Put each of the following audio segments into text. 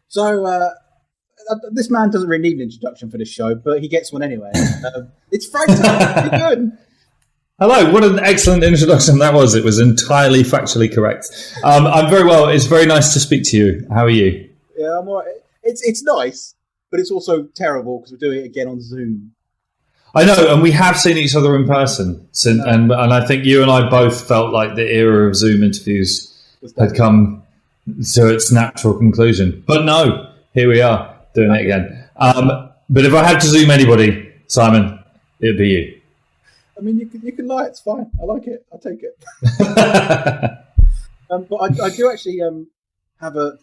So this man doesn't really need an introduction for this show, but he gets one anyway. It's Frank. How you doing? Hello, what an excellent introduction that was. It was entirely factually correct. I'm very well. It's very nice to speak to you. How are you? Yeah, I'm all right. It's nice, but it's also terrible because we're doing it again on Zoom. I know, and we have seen each other in person. And I think you and I both felt like the era of Zoom interviews had come to its natural conclusion. But no, here we are doing it again. But if I had to Zoom anybody, Simon, it'd be you. I mean, you can lie. It's fine. I like it. I'll take it. But I do actually I have to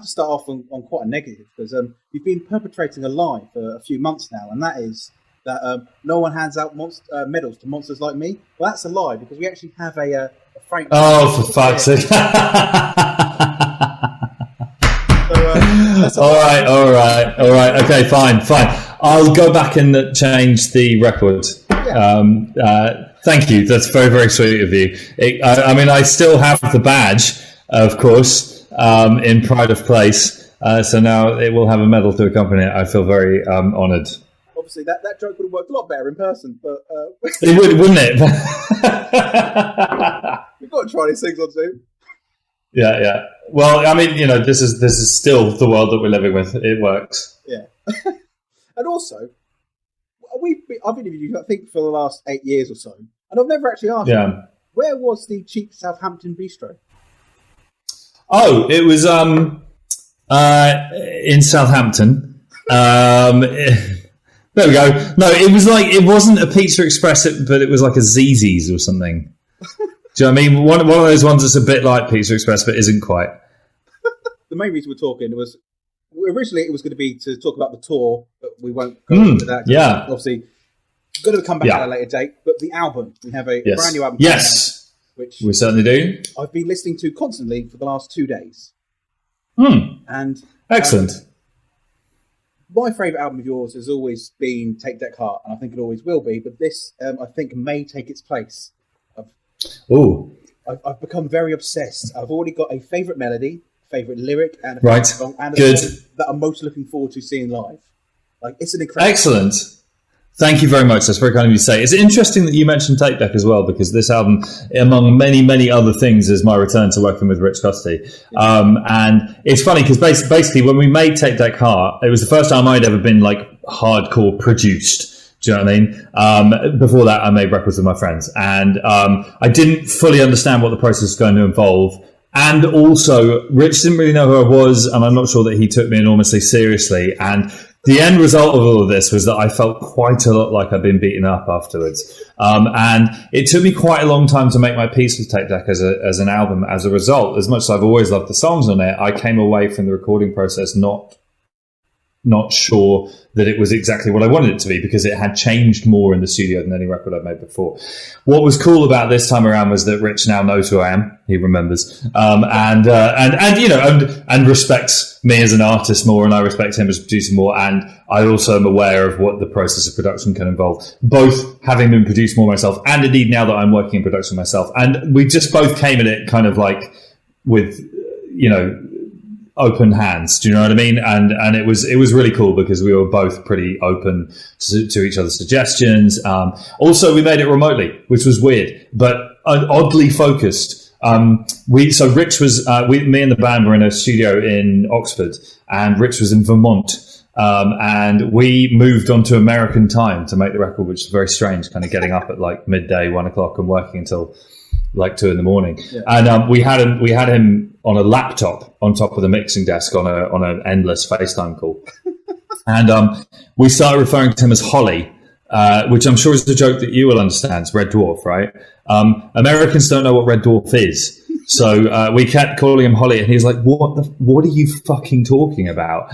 start off on quite a negative because you've been perpetrating a lie for a few months now, and that is that no one hands out medals to monsters like me. Well, that's a lie because we actually have a Frank. Oh, for fuck's sake! All right. Okay, fine. I'll go back and change the record. Thank you. That's very, very sweet of you. I mean, I still have the badge, of course, in pride of place. So now it will have a medal to accompany it. I feel very honoured. Obviously, that joke would have worked a lot better in person, but it would, wouldn't it? We've got to try these things on Zoom. Yeah. Well, I mean, this is still the world that we're living with. It works. Yeah. And also, I've been interviewed, I think, for the last 8 years or so, and I've never actually asked you, where was the cheap Southampton bistro? Oh, it was in Southampton. There we go. No, it wasn't a Pizza Express, but it was like a ZZ's or something. Do you know what I mean? One of those ones that's a bit like Pizza Express, but isn't quite. The main reason we're talking was originally it was going to be to talk about the tour, but we won't go into that. Yeah, obviously, going to come back at a later date. But the album, we have a brand new album. Yes, which we certainly do. I've been listening to constantly for the last 2 days. And excellent. My favourite album of yours has always been Take Deck Heart, and I think it always will be. But this, I think, may take its place. I've become very obsessed. I've already got a favourite melody, favourite lyric, and a favourite song, and a song that I'm most looking forward to seeing live. Like, it's an incredible. Excellent. Thank you very much. That's very kind of you to say. It's interesting that you mentioned Tape Deck as well, because this album, among many, many other things, is my return to working with Rich Custy. And it's funny because basically when we made Tape Deck Heart, it was the first time I'd ever been like hardcore produced. Do you know what I mean? Before that, I made records with my friends, and I didn't fully understand what the process was going to involve. And also, Rich didn't really know who I was, and I'm not sure that he took me enormously seriously. And the end result of all of this was that I felt quite a lot like I'd been beaten up afterwards. And it took me quite a long time to make my peace with Tape Deck as an album. As a result, as much as I've always loved the songs on it, I came away from the recording process not sure that it was exactly what I wanted it to be, because it had changed more in the studio than any record I'd made before. What was cool about this time around was that Rich now knows who I am. He remembers, and respects me as an artist more, and I respect him as a producer more. And I also am aware of what the process of production can involve, both having been produced more myself, and indeed now that I'm working in production myself. And we just both came at it kind of like with, open hands. Do you know what I mean? And it was really cool because we were both pretty open to each other's suggestions. Also, we made it remotely, which was weird, but oddly focused. Rich was, me and the band were in a studio in Oxford, and Rich was in Vermont. And we moved on to American time to make the record, which is very strange, kind of getting up at like midday, 1 o'clock and working until like 2 a.m. Yeah. And we had him on a laptop on top of the mixing desk on an endless FaceTime call. And we started referring to him as Holly, which I'm sure is the joke that you will understand. It's Red Dwarf, right? Americans don't know what Red Dwarf is. So we kept calling him Holly, and he was like, what are you fucking talking about?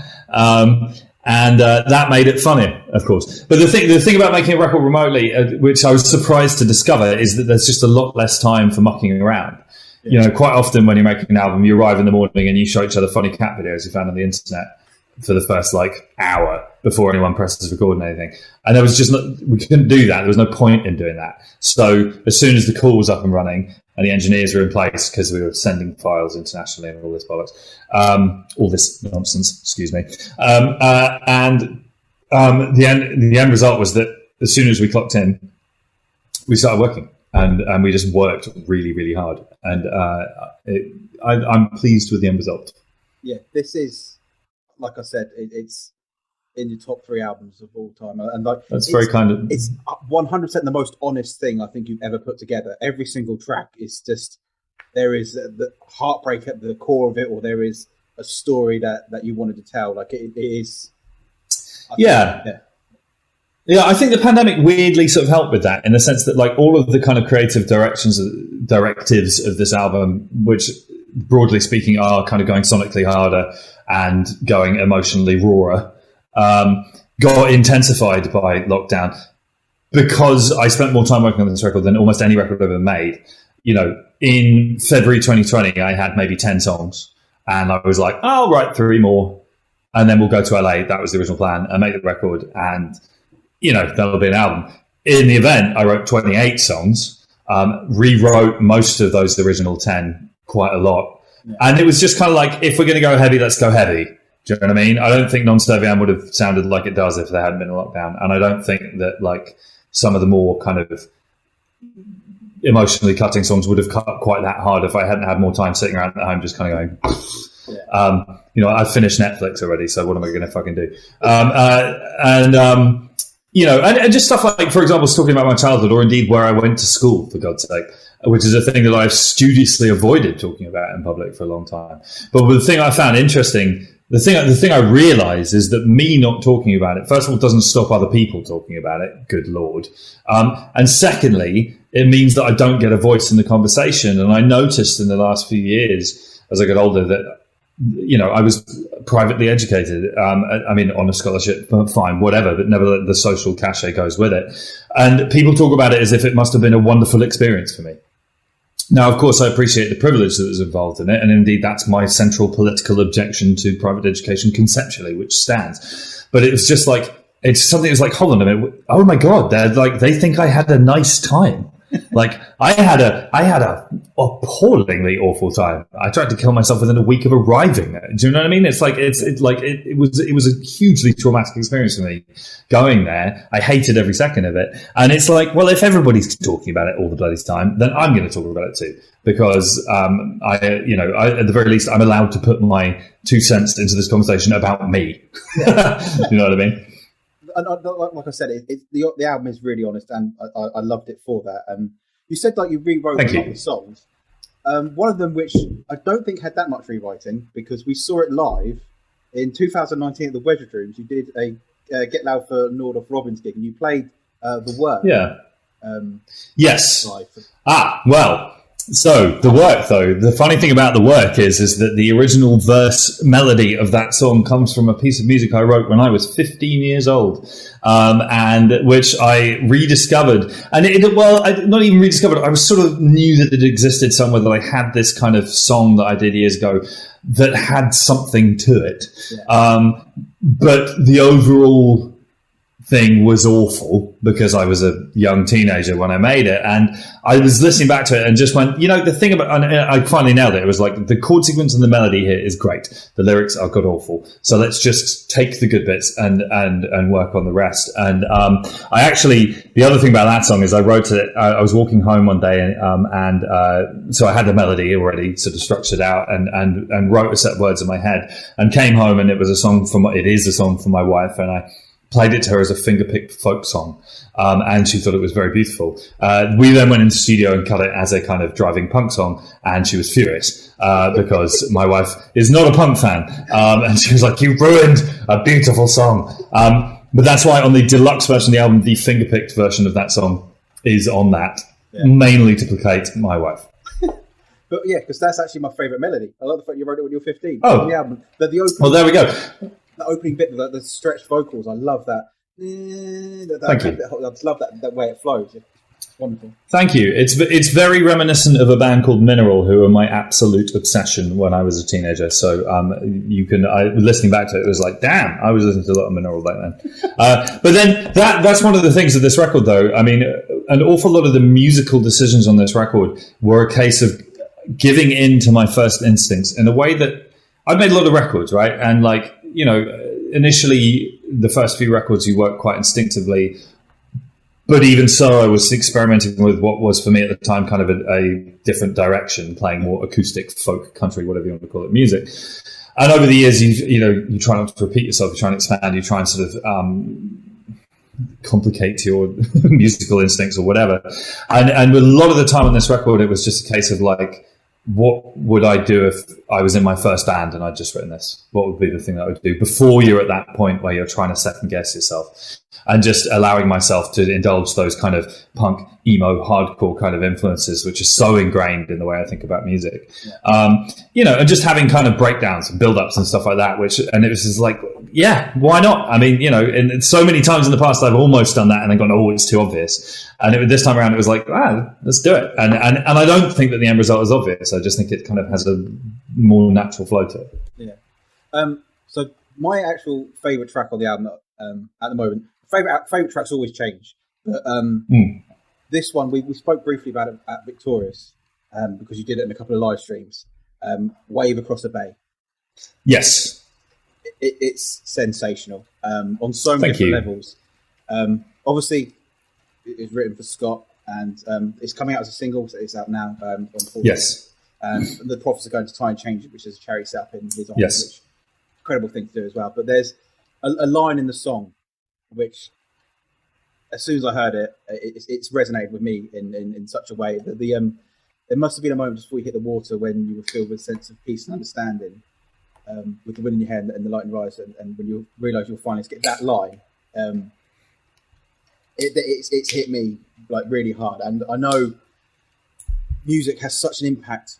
And that made it funnier, of course. But the thing about making a record remotely, which I was surprised to discover, is that there's just a lot less time for mucking around. Yeah. Quite often when you're making an album, you arrive in the morning and you show each other funny cat videos you found on the internet. for the first like hour before anyone presses record and anything. And there was just we couldn't do that. There was no point in doing that. So as soon as the call was up and running and the engineers were in place, because we were sending files internationally and all this bollocks, all this nonsense, excuse me. The end result was that as soon as we clocked in, we started working. And we just worked really, really hard. And I'm pleased with the end result. Yeah, this is, like I said, it's in your top 3 albums of all time. And like that's very kind of... It's 100% the most honest thing I think you've ever put together. Every single track is just, there is the heartbreak at the core of it, or there is a story that you wanted to tell. Like it is... Yeah, I think the pandemic weirdly sort of helped with that, in the sense that like all of the kind of creative directives of this album, which broadly speaking are kind of going sonically harder and going emotionally rawer, got intensified by lockdown, because I spent more time working on this record than almost any record I've ever made. You know, in February 2020, I had maybe 10 songs, and I was like, I'll write 3 more, and then we'll go to LA. That was the original plan, and make the record, and you know, that'll be an album. In the event, I wrote 28 songs, rewrote most of those original 10 quite a lot. Yeah. And it was just kind of like, if we're going to go heavy, let's go heavy. Do you know what I mean? I don't think Non-Serviam would have sounded like it does if there hadn't been a lockdown. And I don't think that like some of the more kind of emotionally cutting songs would have cut quite that hard if I hadn't had more time sitting around at home just kind of going... Yeah. You know, I've finished Netflix already, so what am I going to fucking do? You know, and just stuff like, for example, talking about my childhood, or indeed where I went to school, for God's sake, which is a thing that I've studiously avoided talking about in public for a long time. But the thing I found interesting, the thing I realised is that me not talking about it, first of all, doesn't stop other people talking about it. Good Lord. And secondly, it means that I don't get a voice in the conversation. And I noticed in the last few years, as I got older, that, you know, I was privately educated. I mean, on a scholarship, fine, whatever, but never the social cachet goes with it. And people talk about it as if it must have been a wonderful experience for me. Now, of course, I appreciate the privilege that was involved in it. And indeed, that's my central political objection to private education conceptually, which stands. But it was just like, it's something that's like, hold on a minute. Oh my God, they think I had a nice time. Like I had a appallingly awful time. I tried to kill myself within a week of arriving there. Do you know what I mean? It's like it was a hugely traumatic experience for me going there. I hated every second of it. And it's like, well, if everybody's talking about it all the bloody time, then I'm going to talk about it too, because at the very least, I'm allowed to put my 2 cents into this conversation about me. You know what I mean? And like I said, the album is really honest, and I loved it for that. You said like you rewrote a lot of songs. One of them, which I don't think had that much rewriting, because we saw it live in 2019 at the Wedge Rooms. You did a Get Loud for Nordhoff Robbins gig, and you played The Work. Yeah. Yes. Well. So the work, though, the funny thing about The Work is that the original verse melody of that song comes from a piece of music I wrote when I was 15 years old, and which I rediscovered. And not even rediscovered. I was sort of knew that it existed somewhere, that I had this kind of song that I did years ago that had something to it. Yeah. But the overall thing was awful, because I was a young teenager when I made it, and I was listening back to it and just went, you know, the thing about, and I finally nailed it. It was like, the chord sequence and the melody here is great. The lyrics are god awful. So let's just take the good bits and work on the rest. And the other thing about that song is I wrote it. I was walking home one day, so I had the melody already sort of structured out, and wrote a set of words in my head, and came home, and it is a song for my wife, and I played it to her as a finger-picked folk song, and she thought it was very beautiful. We then went into the studio and cut it as a kind of driving punk song, and she was furious because my wife is not a punk fan, and she was like, "You ruined a beautiful song." But that's why on the deluxe version of the album, the finger-picked version of that song is on that, mainly to placate my wife. But yeah, because that's actually my favourite melody. I love the fact you wrote it when you were 15. Oh, the album. The opening, well, there we go. The opening bit, the stretched vocals, I love that. Thank you. I just love that way it flows. Wonderful. Thank you. It's very reminiscent of a band called Mineral, who were my absolute obsession when I was a teenager. So listening back to it, it was like, damn, I was listening to a lot of Mineral back then. But then that's one of the things of this record, though. I mean, an awful lot of the musical decisions on this record were a case of giving in to my first instincts in a way that I've made a lot of records, right? And like, you know, initially the first few records you work quite instinctively. But even so, I was experimenting with what was for me at the time kind of a different direction, playing more acoustic, folk, country, whatever you want to call it, music. And over the years, you try not to repeat yourself, you try and expand, you try and sort of complicate your musical instincts or whatever. And a lot of the time on this record, it was just a case of like, what would I do if I was in my first band and I'd just written this? What would be the thing that I would do before you're at that point where you're trying to second guess yourself? And just allowing myself to indulge those kind of punk, emo, hardcore kind of influences, which are so ingrained in the way I think about music. Yeah. And just having kind of breakdowns and build-ups and stuff like that, and it was just like, yeah, why not? I mean, and so many times in the past I've almost done that and then gone, oh, it's too obvious. And this time around it was like, let's do it. And I don't think that the end result is obvious. I just think it kind of has a more natural flow to it. Yeah. So my actual favourite track on the album at the moment, favorite tracks always change, but this one we spoke briefly about it at Victorious because you did it in a couple of live streams. Wave Across the Bay. Yes, it's sensational on so many different levels. Obviously, it's written for Scott, and it's coming out as a single, so it's out now. On yes, the Prophets are going to try and change it, which is a charity set up in his honor. Yes, which incredible thing to do as well. But there's a line in the song which, as soon as I heard it, it's resonated with me in such a way that there must have been a moment just before you hit the water when you were filled with a sense of peace and understanding, with the wind in your hair and the light in your eyes, and when you realise you'll finally get that line, it's hit me like really hard. And I know music has such an impact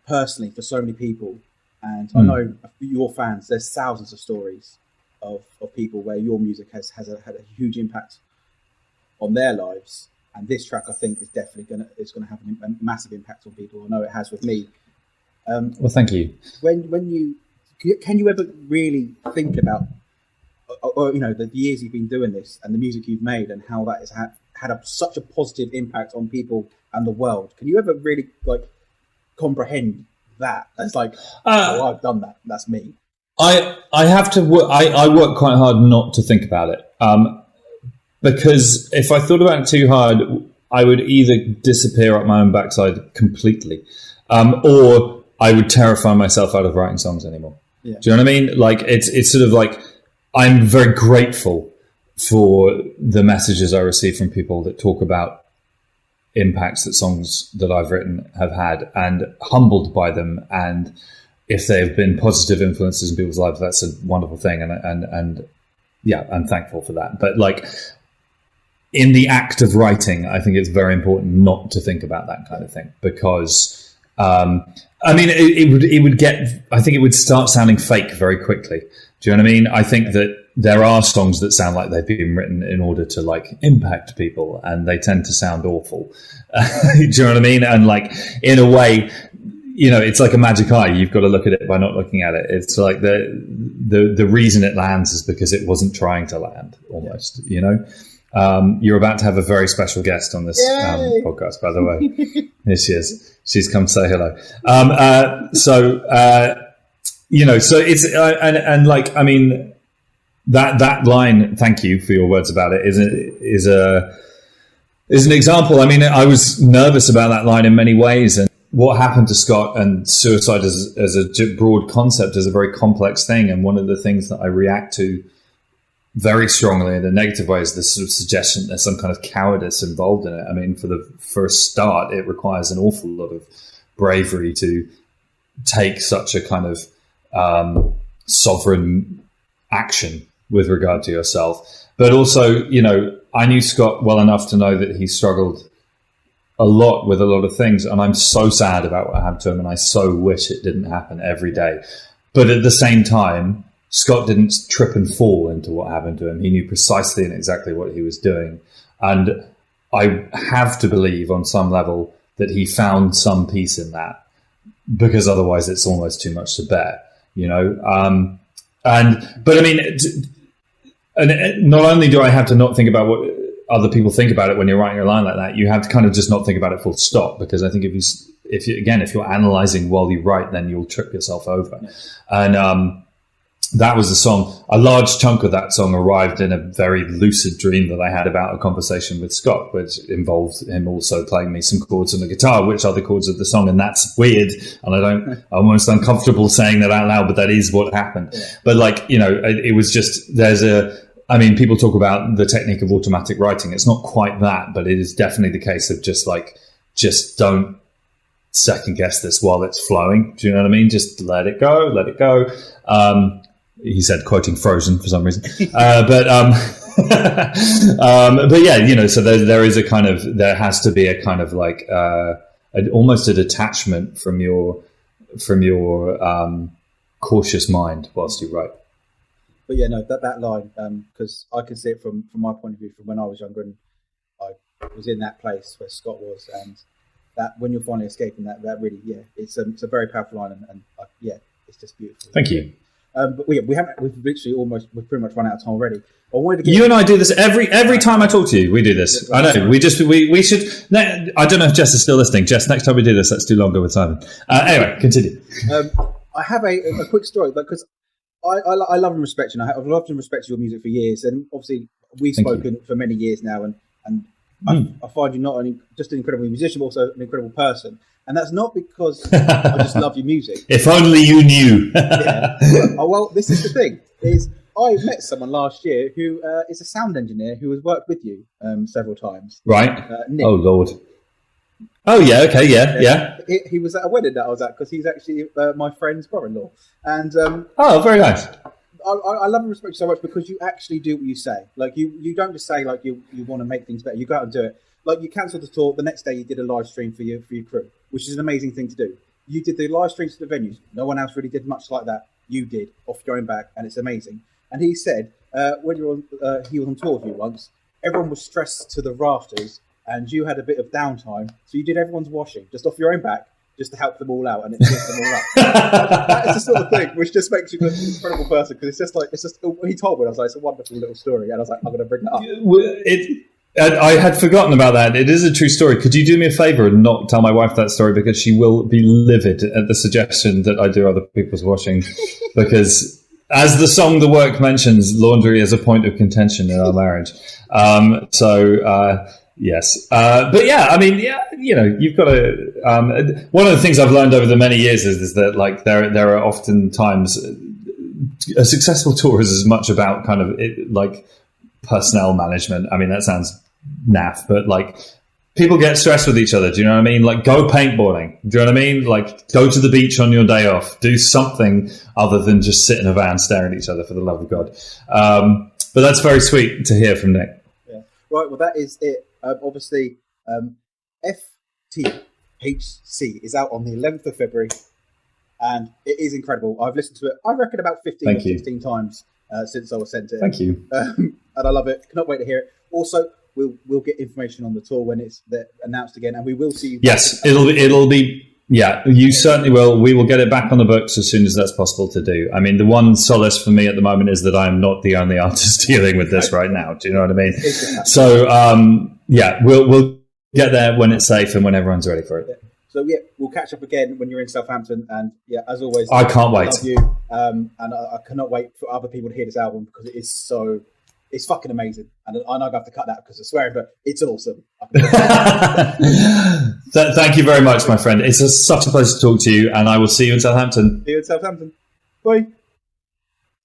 personally for so many people, and I know your fans, there's thousands of stories of people where your music has had a huge impact on their lives, and this track I think is definitely gonna have a massive impact on people. I know it has with me. Well, thank you. When you ever really think about, or the years you've been doing this and the music you've made and how that has had such a positive impact on people and the world? Can you ever really like comprehend that? That's like, oh, I've done that. That's me. I have to work. I work quite hard not to think about it, because if I thought about it too hard, I would either disappear up my own backside completely, or I would terrify myself out of writing songs anymore. Yeah. Do you know what I mean? Like it's sort of like I'm very grateful for the messages I receive from people that talk about impacts that songs that I've written have had, and humbled by them. And if they've been positive influences in people's lives, that's a wonderful thing. And yeah, I'm thankful for that. But like in the act of writing, I think it's very important not to think about that kind of thing, because it would get, I think it would start sounding fake very quickly. Do you know what I mean? I think that there are songs that sound like they've been written in order to like impact people, and they tend to sound awful. Do you know what I mean? And like in a way, it's like a magic eye. You've got to look at it by not looking at it. It's like the reason it lands is because it wasn't trying to land, almost. You're about to have a very special guest on this podcast, by the way. Here she is. She's come say hello. So it's and like, I mean, that line, thank you for your words about it, is an example. I mean, I was nervous about that line in many ways, and what happened to Scott and suicide as a broad concept is a very complex thing. And one of the things that I react to very strongly in a negative way is this sort of suggestion there's some kind of cowardice involved in it. I mean, for a start, it requires an awful lot of bravery to take such a kind of sovereign action with regard to yourself. But also, I knew Scott well enough to know that he struggled a lot with a lot of things, and I'm so sad about what happened to him, and I so wish it didn't happen every day. But at the same time, Scott didn't trip and fall into what happened to him. He knew precisely and exactly what he was doing. And I have to believe on some level that he found some peace in that, because otherwise it's almost too much to bear, you know? But I mean, and not only do I have to not think about what other people think about it when you're writing a line like that, you have to kind of just not think about it full stop, because I think if you're analyzing while you write, then you'll trip yourself over. Yeah. And that was a song. A large chunk of that song arrived in a very lucid dream that I had about a conversation with Scott, which involved him also playing me some chords on the guitar, which are the chords of the song. And that's weird. And I'm almost uncomfortable saying that out loud, but that is what happened. Yeah. But like, you know, it was just, people talk about the technique of automatic writing. It's not quite that, but it is definitely the case of just don't second guess this while it's flowing. Do you know what I mean? Just let it go, let it go. He said, quoting Frozen for some reason. But yeah, you know, so there has to be a kind of like almost a detachment from your cautious mind whilst you write. But yeah, no, that line, because I can see it from my point of view from when I was younger, and I was in that place where Scott was, and that when you're finally escaping that really, yeah, it's a very powerful line, and yeah, it's just beautiful. Thank you. But we've pretty much run out of time already. I wanted to you and I do this every time I talk to you. We do this. I know. We should. I don't know if Jess is still listening. Jess, next time we do this, let's do longer with Simon. Anyway, continue. I have a quick story, because I love and respect you. And I've loved and respected your music for years, and obviously we've spoken for many years now, and I find you not only just an incredible musician, but also an incredible person. And that's not because I just love your music. If only you knew. Yeah. Well, this is the thing. I met someone last year who is a sound engineer who has worked with you several times. Right. Nick. Oh, Lord. Oh, yeah. Okay. Yeah. He was at a wedding that I was at, because he's actually my friend's brother-in-law. And oh, very nice. I love and respect you so much, because you actually do what you say. Like you don't just say like you want to make things better. You go out and do it. Like you cancelled the tour. The next day you did a live stream for your crew, which is an amazing thing to do. You did the live streams to the venues. No one else really did much like that. You did, off your own back, and it's amazing. And he said when he was on tour with you once, everyone was stressed to the rafters, and you had a bit of downtime, so you did everyone's washing just off your own back, just to help them all out, and it lifts them all up. That is the sort of thing which just makes you an incredible person, because it's just when he told me, I was like, it's a wonderful little story, and I was like, I'm going to bring that up. I had forgotten about that. It is a true story. Could you do me a favor and not tell my wife that story, because she will be livid at the suggestion that I do other people's washing, because as the song The Work mentions, laundry is a point of contention in our marriage. Yes. But yeah, I mean, yeah, you know, you've got to, one of the things I've learned over the many years is that like there are often times a successful tour is as much about kind of like personnel management. I mean, that sounds naff, but like people get stressed with each other. Do you know what I mean? Like go paintballing. Do you know what I mean? Like go to the beach on your day off, do something other than just sit in a van staring at each other, for the love of God. But that's very sweet to hear from Nick. Yeah. Right. Well, that is it. Obviously, FTHC is out on the 11th of February, and it is incredible. I've listened to it, I reckon, about 15 or 16 times since I was sent it. Thank you. And I love it. Cannot wait to hear it. Also, we'll get information on the tour when it's announced again, and we will see you. Yes, it'll be. Yeah, you certainly will. We will get it back on the books as soon as that's possible to do. I mean, the one solace for me at the moment is that I'm not the only artist dealing with this right now. Do you know what I mean? So, yeah, we'll get there when it's safe and when everyone's ready for it. Yeah. So, yeah, we'll catch up again when you're in Southampton. And, yeah, as always, I can't wait. I love you. And I cannot wait for other people to hear this album, because it is so... It's fucking amazing. And I know I have to cut that because of swearing, but it's awesome. Thank you very much, my friend. It's such a pleasure to talk to you, and I will see you in Southampton. See you in Southampton. Bye.